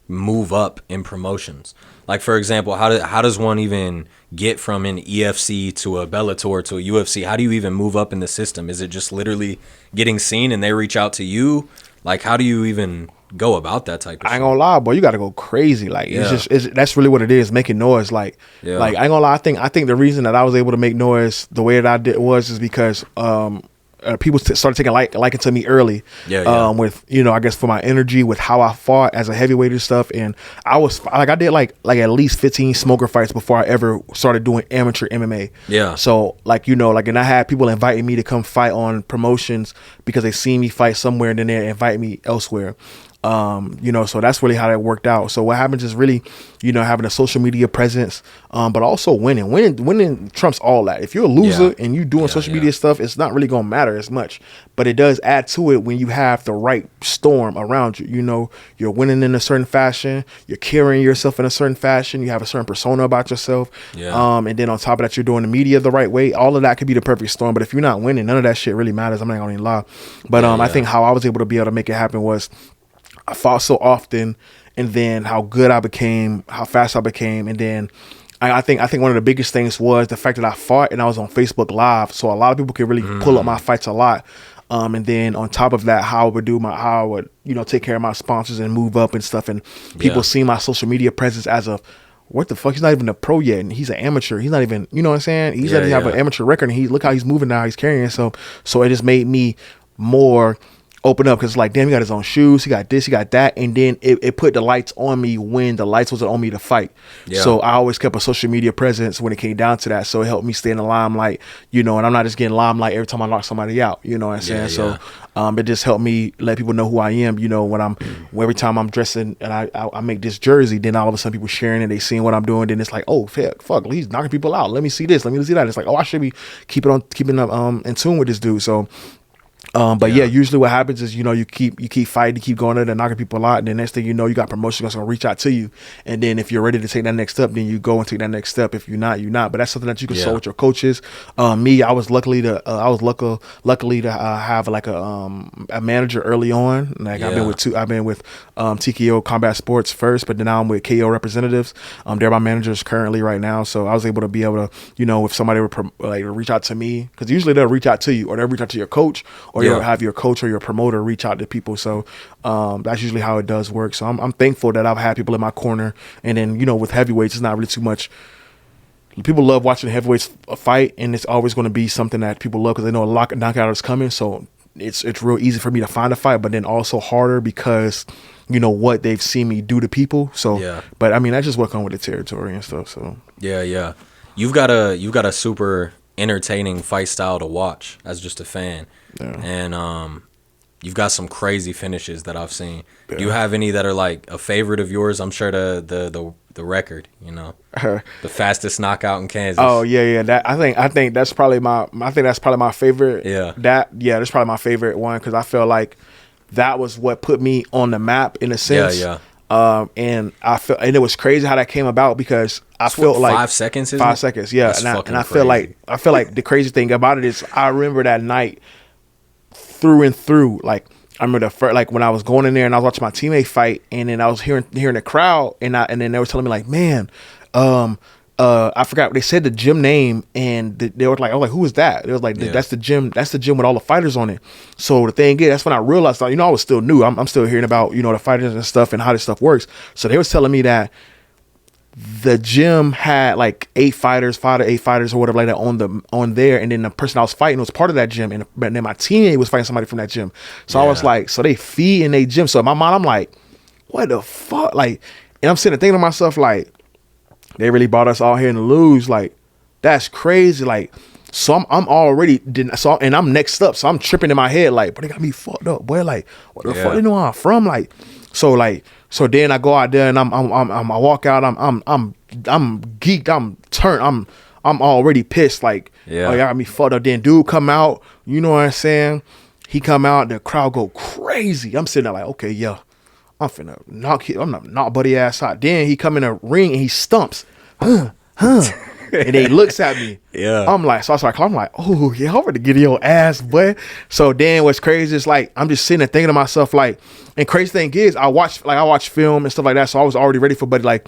move up in promotions? Like, for example, how does one even get from an EFC to a Bellator to a UFC? How do you even move up in the system? Is it just literally getting seen and they reach out to you? Like, how do you even go about that type of shit? I ain't gonna lie, boy, you gotta go crazy. Like, that's really what it is, making noise. Like, like, I ain't gonna lie, I think the reason that I was able to make noise the way that I did is because people started taking liking to me early. With I guess for my energy, with how I fought as a heavyweight and stuff. And I was like, I did like at least 15 smoker fights before I ever started doing amateur MMA. Yeah. So like and I had people inviting me to come fight on promotions because they see me fight somewhere and then they invite me elsewhere. So that's really how that worked out. So what happens is really, having a social media presence, but also winning trumps all that. If you're a loser and you doing social media stuff, it's not really going to matter as much, but it does add to it when you have the right storm around you. You're winning in a certain fashion, you're carrying yourself in a certain fashion, you have a certain persona about yourself. And then on top of that, you're doing the media the right way. All of that could be the perfect storm, but if you're not winning, none of that shit really matters. I'm not going to lie. But I think how I was able to be able to make it happen was I fought so often, and then how good I became, how fast I became, and then I think one of the biggest things was the fact that I fought and I was on Facebook Live, so a lot of people could really pull up my fights a lot. And then on top of that, how I would take care of my sponsors and move up and stuff, and people see my social media presence as a, what the fuck? He's not even a pro yet, and he's an amateur. He's not even, what I'm saying? He's not even have an amateur record, and look how he's moving now. He's carrying himself. So it just made me more open up, because it's like, damn, he got his own shoes, he got this, he got that, and then it put the lights on me when the lights wasn't on me to fight. So I always kept a social media presence when it came down to that, so it helped me stay in the limelight, and I'm not just getting limelight every time I knock somebody out, what I'm saying? So it just helped me let people know who I am, when every time I'm dressing and I make this jersey, then all of a sudden people sharing it, they seeing what I'm doing, then it's like, oh fuck, he's knocking people out, let me see this, let me see that. It's like, oh, I should be keeping in tune with this dude. So usually what happens is, you keep fighting, you keep going there and knocking people out, and then next thing you know, you got promotion that's going to reach out to you. And then if you're ready to take that next step, then you go and take that next step. If you're not, you're not. But that's something that you can solve with your coaches. Me, I was lucky to have like a manager early on. Like I've been with TKO Combat Sports first, but then now I'm with KO Representatives. They're my managers currently right now. So I was able to be able to, if somebody would reach out to me, because usually they'll reach out to you, or they'll reach out to your coach, or you'll have your coach or your promoter reach out to people. So that's usually how it does work. So I'm thankful that I've had people in my corner. And then, with heavyweights, it's not really too much. People love watching heavyweights fight, and it's always going to be something that people love because they know a knockout is coming. So it's real easy for me to find a fight, but then also harder because, what they've seen me do to people. So, but I mean, that's just what comes with the territory and stuff. So you've got a super entertaining fight style to watch as just a fan. And you've got some crazy finishes that I've seen. Do you have any that are like a favorite of yours? I'm sure the record, the fastest knockout in Kansas. Oh yeah. That I think that's probably my favorite. That's probably my favorite one, because I feel like that was what put me on the map in a sense. And it was crazy how that came about, because I felt like 5 seconds. 5 seconds, yeah. And I feel like the crazy thing about it is I remember that night through and through. Like I remember when I was going in there and I was watching my teammate fight, and then I was hearing the crowd, and then they were telling me like, man, I forgot, they said the gym name, and they were like, I was like, who is that? It was like, that's the gym with all the fighters on it. So the thing is, that's when I realized, I was still new. I'm still hearing about, the fighters and stuff and how this stuff works. So they was telling me that the gym had like 5 to 8 fighters or whatever like that on there, and then the person I was fighting was part of that gym, and then my teammate was fighting somebody from that gym. So I was like, so they feed in their gym. So in my mind, I'm like, what the fuck? Like, and I'm sitting there thinking to myself, like, they really brought us all here to lose. Like, that's crazy. Like, So I'm already and I'm next up. So I'm tripping in my head like, but they got me fucked up, boy. Like, what the fuck they know where I'm from? Like, so then I go out there and I walk out. I'm geeked. I'm turned. I'm already pissed. Like, oh, y'all got me fucked up. Then dude come out. You know what I'm saying? He come out. The crowd go crazy. I'm sitting there like, okay, yeah, I'm finna knock buddy ass out. Then he come in a ring and he stumps. And then he looks at me. Yeah. I'm like, I'm like, oh yeah, I'm gonna get your ass, boy. So then what's crazy is like I'm just sitting there thinking to myself, like, and crazy thing is I watch film and stuff like that. So I was already ready for Buddy, like,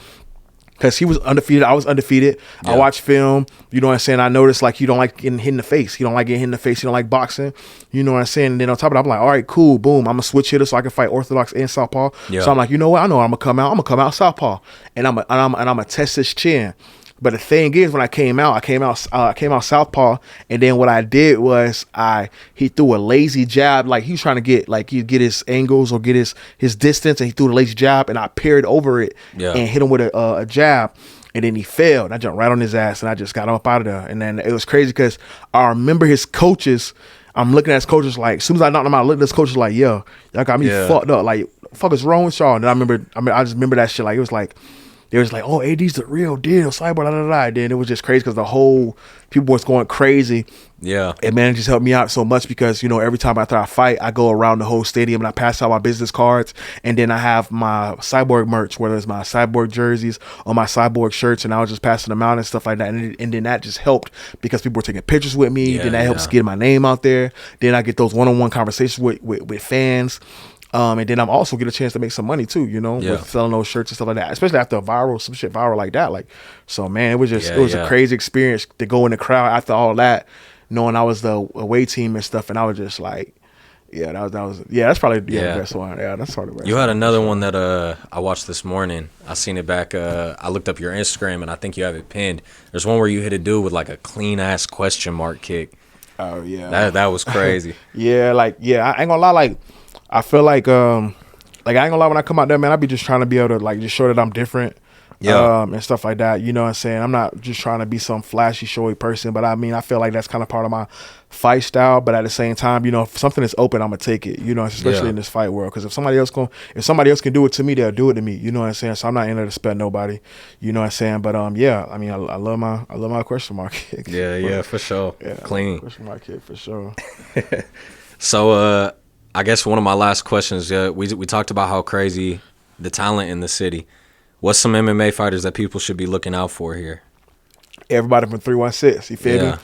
because he was undefeated, I was undefeated. Yeah. I watched film, you know what I'm saying? I noticed like you don't like getting hit in the face. You don't like getting hit in the face. You don't like boxing. You know what I'm saying? And then on top of that, I'm like, all right, cool, boom. I'm a switch hitter so I can fight orthodox and southpaw. Yeah. So I'm like, you know what? I know I'm gonna come out southpaw, and I'm gonna test his chin. But the thing is, when I came out southpaw, and then what I did was he threw a lazy jab, like he was trying to get his angles or get his distance, and he threw the lazy jab, and I parried over it and hit him with a jab, and then he fell, and I jumped right on his ass, and I just got up out of there. And then it was crazy because I remember his coaches. I'm looking at his coaches like, as soon as I knocked him out, I looked at his coaches like, yo, y'all got me fucked up. Like, what the fuck is wrong with y'all? And I just remember that shit. Like, it was like, they was like, oh, AD's the real deal, Cyborg, da, da, da. Then it was just crazy because the whole people was going crazy. Yeah. And man, it just helped me out so much because, you know, every time after I fight, I go around the whole stadium and I pass out my business cards. And then I have my Cyborg merch, whether it's my Cyborg jerseys or my Cyborg shirts, and I was just passing them out and stuff like that. And then that just helped because people were taking pictures with me. Then that helps get my name out there. Then I get those one-on-one conversations with fans. And then I'm also get a chance to make some money too, you know, with selling those shirts and stuff like that, especially after some shit viral like that. Like, so man, it was a crazy experience to go in the crowd after all that, knowing I was the away team and stuff. And I was just like, that's probably the best one. Yeah, that's probably the best. You had another one that I watched this morning. I seen it back. I looked up your Instagram and I think you have it pinned. There's one where you hit a dude with like a clean ass question mark kick. Oh yeah, that was crazy. I ain't gonna lie, like, I feel like I ain't gonna lie, when I come out there, man, I be just trying to be able to like just show that I'm different, and stuff like that. You know what I'm saying? I'm not just trying to be some flashy, showy person, but I mean, I feel like that's kind of part of my fight style. But at the same time, you know, if something is open, I'm gonna take it. You know, especially in this fight world, because if somebody else can do it to me, they'll do it to me. You know what I'm saying? So I'm not in there to spend nobody. You know what I'm saying? But I mean, I love my question mark kick. Yeah, for sure. Yeah, clean question mark kick for sure. So I guess one of my last questions, we talked about how crazy the talent in the city. What's some MMA fighters that people should be looking out for here? Everybody from 316, you feel me?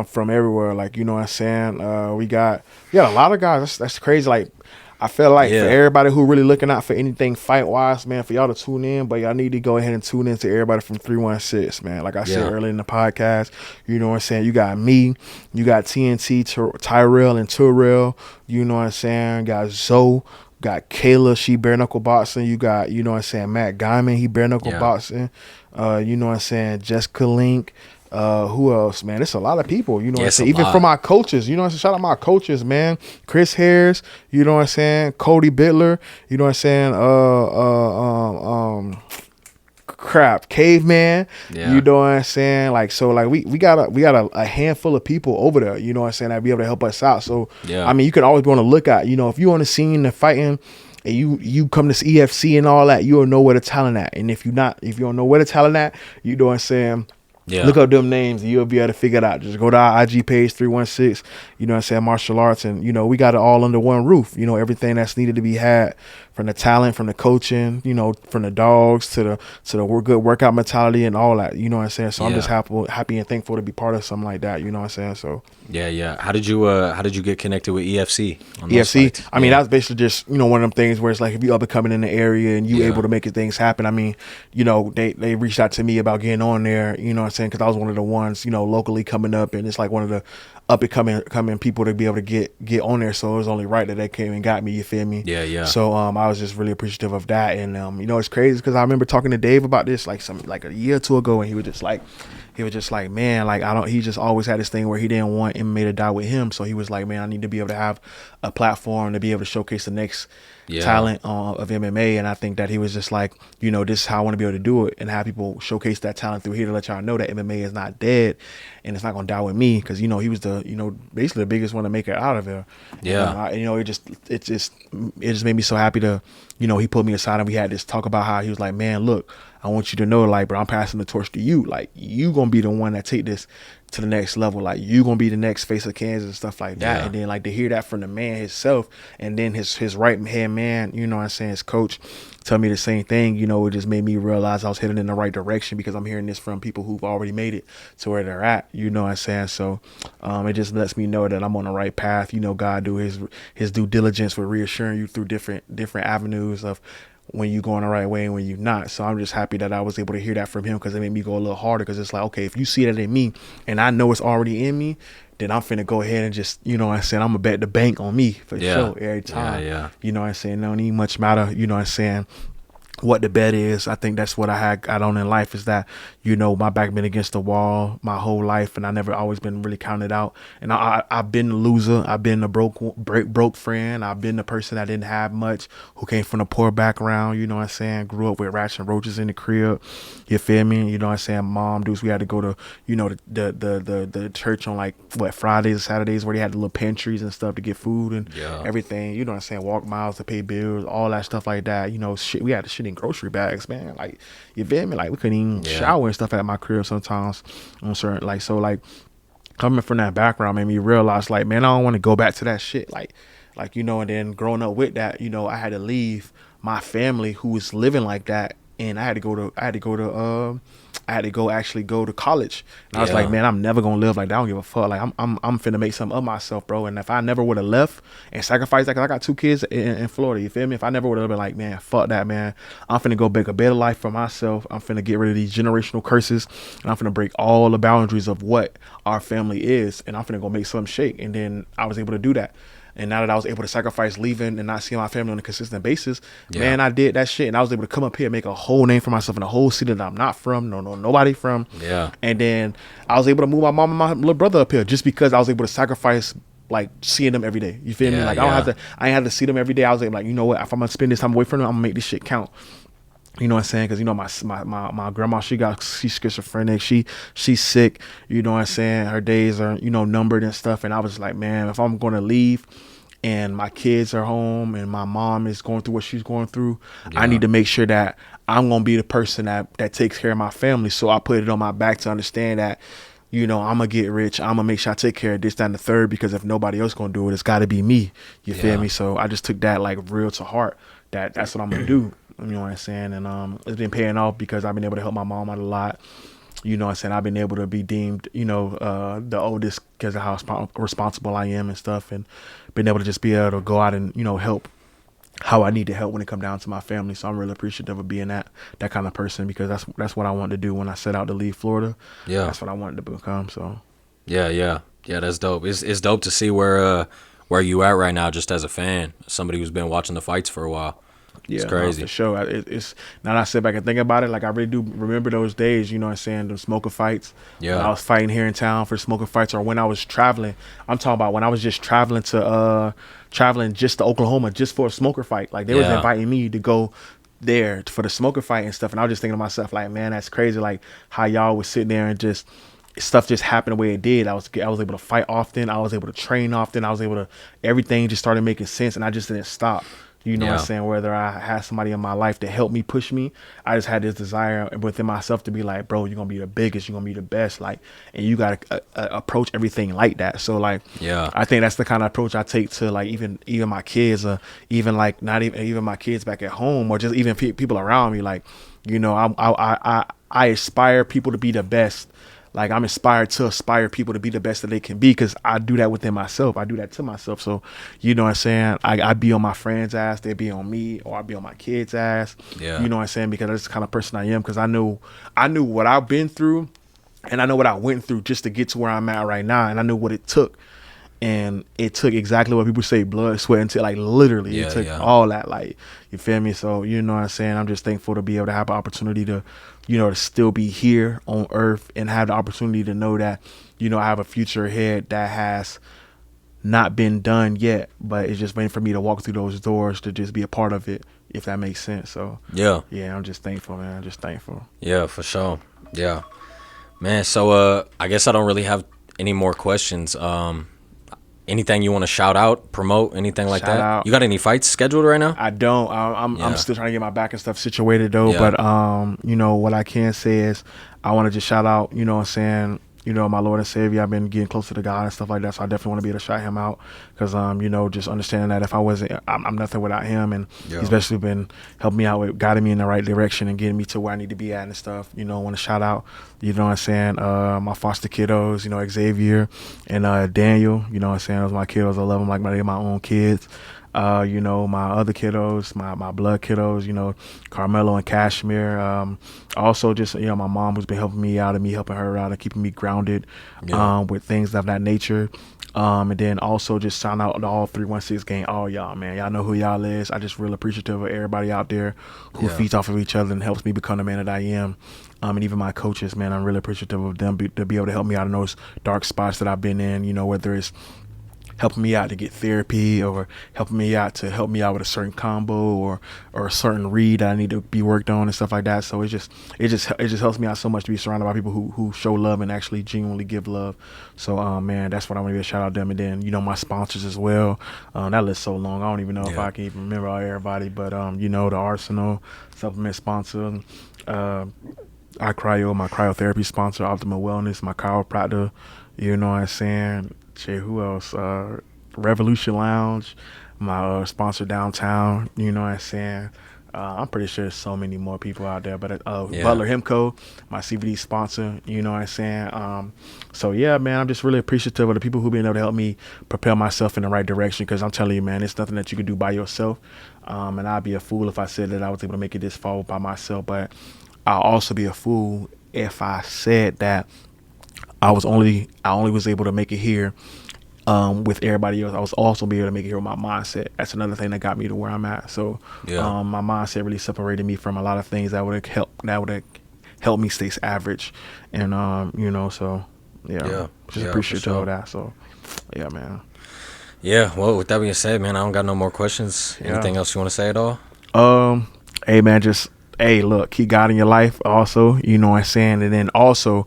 From everywhere, like, you know what I'm saying? We got a lot of guys. That's crazy. Like, I feel like for everybody who really looking out for anything fight-wise, man, for y'all to tune in, but y'all need to go ahead and tune in to everybody from 316, man. Like I said earlier in the podcast, you know what I'm saying? You got me, you got TNT, Tyrell and Terrell, you know what I'm saying? Got Zoe, got Kayla, she bare knuckle boxing. You got, you know what I'm saying, Matt Guyman, he bare knuckle boxing. You know what I'm saying? Jessica Link. Who else, man? It's a lot of people, you know what I'm saying? Even from my coaches, you know what I'm saying? Shout out my coaches, man. Chris Harris, you know what I'm saying? Cody Bittler, you know what I'm saying? Caveman, you know what I'm saying? Like, so like we got a handful of people over there, you know what I'm saying, that be able to help us out. So I mean, you can always be on the lookout, you know, if you on the scene and fighting and you come to EFC and all that, you'll know where the talent at. And if you don't know where the talent at, you know what I'm saying? Look up them names and you'll be able to figure it out. Just go to our IG page, 316, you know what I'm saying, martial arts, and, you know, we got it all under one roof. You know, everything that's needed to be had, from the talent, from the coaching, you know, from the dogs to the good workout mentality and all that, you know what I'm saying? So I'm just happy and thankful to be part of something like that, you know what I'm saying? So How did you get connected with EFC? EFC, I mean, that's basically just, you know, one of them things where it's like, if you up and coming in the area and you able to make things happen. I mean, you know, they reached out to me about getting on there, you know what I'm saying? Because I was one of the ones, you know, locally coming up, and it's like one of the up and coming people to be able to get on there. So it was only right that they came and got me, you feel me? So I was just really appreciative of that. And you know, it's crazy because I remember talking to Dave about this like a year or two ago, and he was just like, he was just like, man, like he just always had this thing where he didn't want MMA to die with him. So he was like, man, I need to be able to have a platform to be able to showcase the next talent of MMA. And I think that he was just like, you know, this is how I want to be able to do it and have people showcase that talent through here to let y'all know that MMA is not dead and it's not going to die with me. Cause you know, he was the, you know, basically the biggest one to make it out of there. Yeah. You know, it just made me so happy to, you know, he pulled me aside and we had this talk about how he was like, man, look, I want you to know, like, bro, I'm passing the torch to you. Like, you gonna be the one that take this to the next level. Like, you gonna be the next face of Kansas and stuff like that. And then, like, to hear that from the man himself, and then his right hand man, you know what I'm saying, his coach, tell me the same thing. You know, it just made me realize I was heading in the right direction because I'm hearing this from people who've already made it to where they're at. You know what I'm saying? So, it just lets me know that I'm on the right path. You know, God do his due diligence with reassuring you through different avenues of when you going the right way and when you're not. So I'm just happy that I was able to hear that from him because it made me go a little harder because it's like, okay, if you see that in me and I know it's already in me, then I'm finna go ahead and just, you know what I'm saying, I'm gonna bet the bank on me for sure every time. You know what I'm saying? Don't need much matter, you know what I'm saying, what the bet is. I think that's what I had got on in life is that, you know, my back been against the wall my whole life and I never always been really counted out. And I've been a loser. I've been a broke friend. I've been the person that didn't have much, who came from a poor background, you know what I'm saying, grew up with rats and roaches in the crib. You feel me? You know what I'm saying? Mom dudes, we had to go to, you know, the church on like Fridays and Saturdays where they had the little pantries and stuff to get food and everything, you know what I'm saying, walk miles to pay bills, all that stuff like that. You know, shit, we had to shit in grocery bags, man. Like, you feel me? Like, we couldn't even shower and stuff at my crib sometimes on certain, like, so like coming from that background made me realize, like, man, I don't want to go back to that shit, like, you know. And then growing up with that, you know, I had to leave my family who was living like that, and I had to go actually go to college. And I was like, man, I'm never gonna live like that. I don't give a fuck. Like, I'm finna make something of myself, bro. And if I never would have left and sacrificed that, cause I got 2 kids in Florida, you feel me? If I never would have been like, man, fuck that, man, I'm finna go make a better life for myself. I'm finna get rid of these generational curses, and I'm finna break all the boundaries of what our family is, and I'm finna go make something shake. And then I was able to do that. And now that I was able to sacrifice leaving and not seeing my family on a consistent basis, man, I did that shit. And I was able to come up here and make a whole name for myself in a whole city that I'm not from, nobody from. And then I was able to move my mom and my little brother up here just because I was able to sacrifice, like, seeing them every day. You feel me? Like, I ain't have to see them every day. I was able, like, you know what? If I'm going to spend this time away from them, I'm going to make this shit count. You know what I'm saying? Because, you know, my grandma, she's schizophrenic. She's sick. You know what I'm saying? Her days are, you know, numbered and stuff. And I was like, man, if I'm going to leave and my kids are home and my mom is going through what she's going through, I need to make sure that I'm going to be the person that takes care of my family. So I put it on my back to understand that, you know, I'm going to get rich. I'm going to make sure I take care of this, that, and the third, because if nobody else going to do it, it's got to be me. You feel me? So I just took that, like, real to heart, that's what I'm going to do. You know what I'm saying? And it's been paying off because I've been able to help my mom out a lot. You know what I'm saying? I've been able to be deemed, you know, the oldest because of how responsible I am and stuff, and been able to just be able to go out and, you know, help how I need to help when it come down to my family. So I'm really appreciative of being that kind of person, because that's what I wanted to do when I set out to leave Florida. That's what I wanted to become. So yeah, that's dope. It's dope to see where you at right now, just as a fan, somebody who's been watching the fights for a while. It's crazy. For sure. It's now that I sit back and think about it, like, I really do remember those days, you know what I'm saying, the smoker fights. When I was fighting here in town for smoker fights, or when I was traveling. I'm talking about when I was just traveling to Oklahoma just for a smoker fight. Like, they was inviting me to go there for the smoker fight and stuff, and I was just thinking to myself, like, man, that's crazy, like, how y'all was sitting there and just stuff just happened the way it did. I was able to fight often. I was able to train often. Everything just started making sense, and I just didn't stop. You know what I'm saying? Whether I had somebody in my life to help me, push me, I just had this desire within myself to be like, bro, you're going to be the biggest, you're going to be the best. Like, and you got to approach everything like that. So, like, I think that's the kind of approach I take to, like, even my kids, or even, like, not even my kids back at home, or just even people around me. Like, you know, I aspire people to be the best. Like, I'm inspired to aspire people to be the best that they can be, because I do that within myself. I do that to myself. So, you know what I'm saying? I be on my friend's ass, they be on me, or I be on my kid's ass. You know what I'm saying? Because that's the kind of person I am, because I knew what I've been through, and I know what I went through just to get to where I'm at right now, and I knew what it took. And it took exactly what people say, blood, sweat, and tears. Like literally, it took all that. Like, you feel me? So you know what I'm saying. I'm just thankful to be able to have the opportunity to, to still be here on Earth and have the opportunity to know that, I have a future ahead that has not been done yet, but it's just waiting for me to walk through those doors to just be a part of it, if that makes sense. So yeah, I'm just thankful, man. I'm just thankful. Yeah, for sure. Yeah, man. So I guess I don't really have any more questions. Anything you want to shout out, promote, anything like that? Out. You got any fights scheduled right now? I don't. I'm still trying to get my back and stuff situated though. Yeah. But what I can say is I want to just shout out, what I'm saying, my Lord and Savior. I've been getting closer to God and stuff like that, so I definitely want to be able to shout him out because, just understanding that if I wasn't, I'm nothing without him, and he's basically been helping me out with guiding me in the right direction and getting me to where I need to be at and stuff. I want to shout out, what I'm saying, my foster kiddos, Xavier and Daniel, what I'm saying, those are my kiddos. I love them like they're my own kids. My other kiddos, my blood kiddos, Carmelo and Kashmir. Also just, my mom who's been helping me out and me helping her out and keeping me grounded with things of that nature. And then also just shout out to all 316 gang, all y'all, man. Y'all know who y'all is. I just really appreciative of everybody out there who feeds off of each other and helps me become the man that I am. And even my coaches, man, I'm really appreciative of them to be able to help me out in those dark spots that I've been in, whether it's helping me out to get therapy or helping me out to help me out with a certain combo or a certain read that I need to be worked on and stuff like that. So it just helps me out so much to be surrounded by people who show love and actually genuinely give love. So man, that's what I want to be a shout out to them. And then my sponsors as well. That list so long I don't even know if I can even remember everybody, but the Arsenal supplement sponsor, my cryotherapy sponsor, Optimal Wellness, my chiropractor, what I'm saying. Who else? Revolution Lounge, my sponsor downtown. What I'm saying? I'm pretty sure there's so many more people out there. But Butler Hemco, my CBD sponsor. What I'm saying? So yeah, man, I'm just really appreciative of the people who've been able to help me propel myself in the right direction. Because I'm telling you, man, it's nothing that you can do by yourself. And I'd be a fool if I said that I was able to make it this far by myself. But I'll also be a fool if I said that I only was able to make it here with everybody else. I was also be able to make it here with my mindset. That's another thing that got me to where I'm at. So my mindset really separated me from a lot of things that would have helped me stay average. And so just appreciate all that. So yeah, man. Yeah, well, with that being said, man, I don't got no more questions. Anything else you want to say at all? Hey man, hey, look, keep God in your life also, what I'm saying? And then also,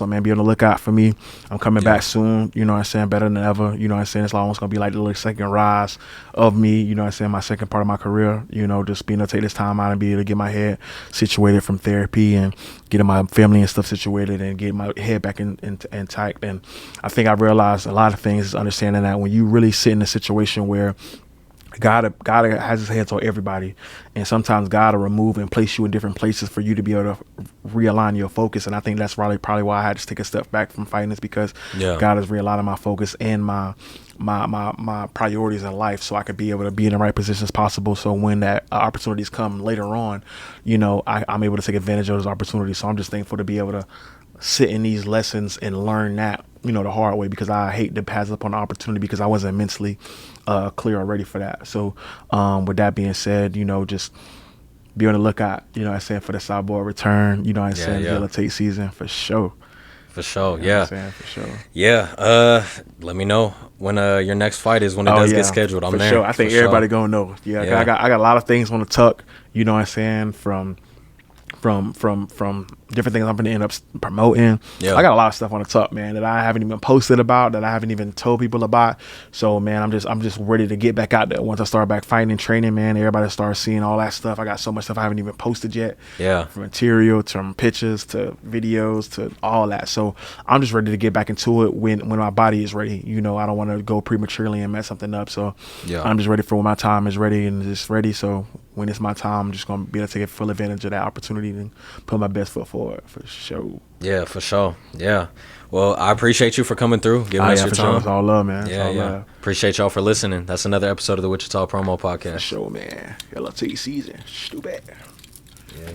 man, be on the lookout for me. I'm coming back soon, what I'm saying? Better than ever, what I'm saying? It's almost going to be like the little second rise of me, what I'm saying? My second part of my career, just being able to take this time out and be able to get my head situated from therapy and getting my family and stuff situated and getting my head back intact. And I think I realized a lot of things is understanding that when you really sit in a situation where God has his hands on everybody, and sometimes God will remove and place you in different places for you to be able to realign your focus. And I think that's probably why I had to take a step back from fighting, is because God is realigning my focus and my priorities in life, so I could be able to be in the right positions possible. So when that opportunities come later on, I'm able to take advantage of those opportunities. So I'm just thankful to be able to sit in these lessons and learn that, the hard way, because I hate to pass up on the opportunity because I wasn't mentally clear or ready for that. So with that being said, just be on the lookout, I said, for the Psyborg return, I said, Tate season for sure. For sure, For sure. Yeah, let me know when your next fight is, when it does get scheduled. I'm there. For sure. I think everybody gonna know. I got a lot of things on the tuck, from different things I'm going to end up promoting. I got a lot of stuff on the top, man, that I haven't even posted about, that I haven't even told people about. So, man, I'm just ready to get back out there. Once I start back fighting and training, man, everybody starts seeing all that stuff. I got so much stuff I haven't even posted yet. From material to pictures to videos to all that. So I'm just ready to get back into it when my body is ready. I don't want to go prematurely and mess something up. So I'm just ready for when my time is ready and just ready. So when it's my time, I'm just going to be able to take full advantage of that opportunity and put my best foot forward, for sure. Yeah, for sure. Yeah. Well, I appreciate you for coming through, giving us your time. Sure. It's all love, man. Love. Appreciate y'all for listening. That's another episode of the Wichita Promo Podcast. For sure, man. LT season. Stupid.